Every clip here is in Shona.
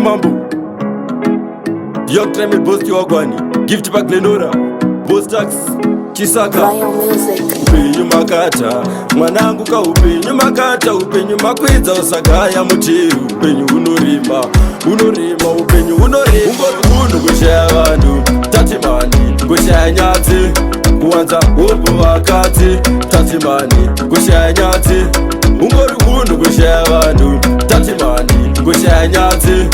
Mambo Young Treme Bosti Wagwani Gift Back Lenora Bostax Chisaka Upenyu makata mwanangu ka upenyu makata upenyu makwidza usagaya muteru upenyu unorima upenyu unorima ungori kushaya vanhu tatimani kushaya nyatsi kuwanza hopo vakati tatimani kushaya nyatsi ungori kushaya vanhu tatimani kushaya nyatsi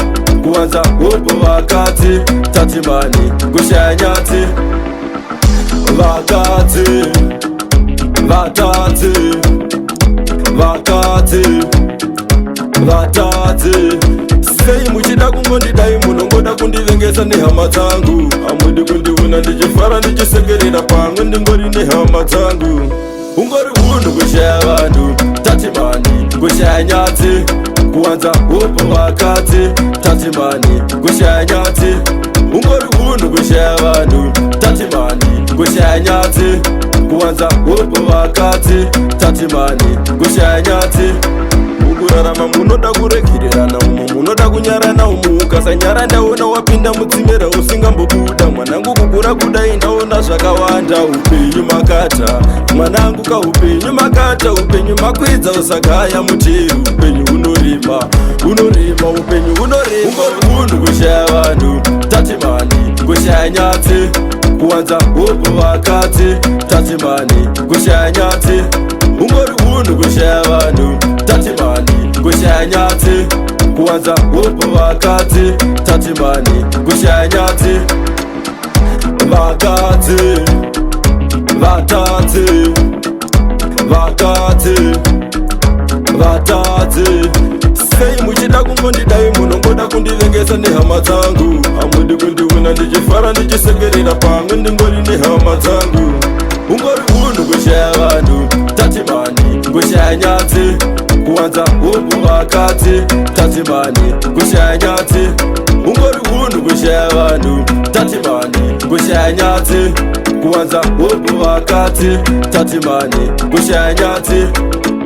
kuwanza hopo vakati tatimani kushaya nyatsi vakati vatadzi sei muchida kungondidai munongoda kundivengesa nehama dzangu hamudi kundiona ndichifara ndichisekerera pamwe ndingori nehama dzangu ungori hunhu kushaya vanhu tatimani kushaya nyatsi kuwanza hopo vakati tatimani kushaya nyatsi ungori hunhu kushaya vanhu tatimani kushaya nyatsi kuwanza hopo vakati tatimani kushaya nyatsi mukurarama munoda kuregererana umo munoda kunyarana umo ukasanyara ndaona wapinda mutsimera usingambobuda mwanangu kukura kudai ndaona zvakawanda upenyu makata mwanangu ka upenyu makata upenyu makwidza usagaya muteru upenyu unorima upenyu unorima unhu kushaya vanhu tatimani kushaya nyatsi kuwanza hopo vakati tatimani kushaya nyatsi ungori hunhu kushaya vanhu tatimani kushaya nyatsi kuwanza hopo vakati tatimani kushaya nyatsi vatadzi sei muchida kungondidai munongoda kundivengesa nehama dzangu hamudi kundiona ndichifara ndichisekerera pamwe ndingori nehama dzangu ungori hunhu kushaya vanhu tatimani kushaya nyatsi kuwanza hopo vakati tatimani kushaya nyatsi ungori hunhu kushaya vanhu tatimani kushaya nyatsi kuwanza hopo vakati tatimani kushaya nyatsi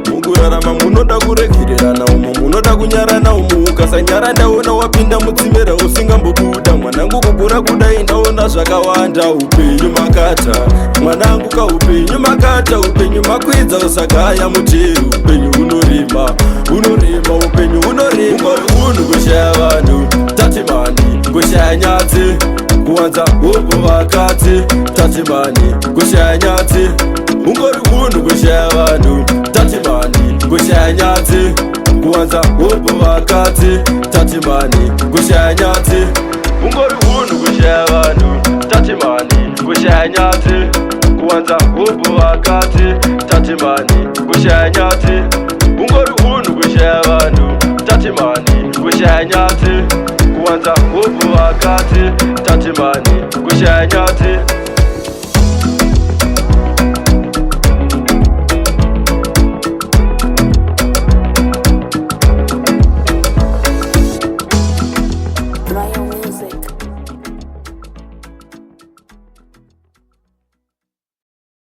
mukurarama munoda kuregererana umo munoda kunyarana umo ukasanyara ndaona wapinda mutsimera usingambobuda mwanangu kukura kudai ndaona zvakawanda upenyu makata mwanangu ka upenyu makata upenyu makwidza usagaya muteru upenyu unorima upenyu unorima ungori hunhu kushaya vanhu tatimani kushaya nyatsi kuwanza hopo vakati tatimani kushaya nyatsi ungori hunhu kushaya vanhu tatimani kushaya nyatsi kuwanza hopo vakati tatimani kushaya nyatsi ungori hunhu kushaya vanhu tatimani kushaya nyatsi kuwanza hopo vakati tatimani kushaya nyatsi ungori hunhu kushaya vanhu tatimani kushaya nyatsi kuwanza hopo vakati tatimani kushaya nyatsi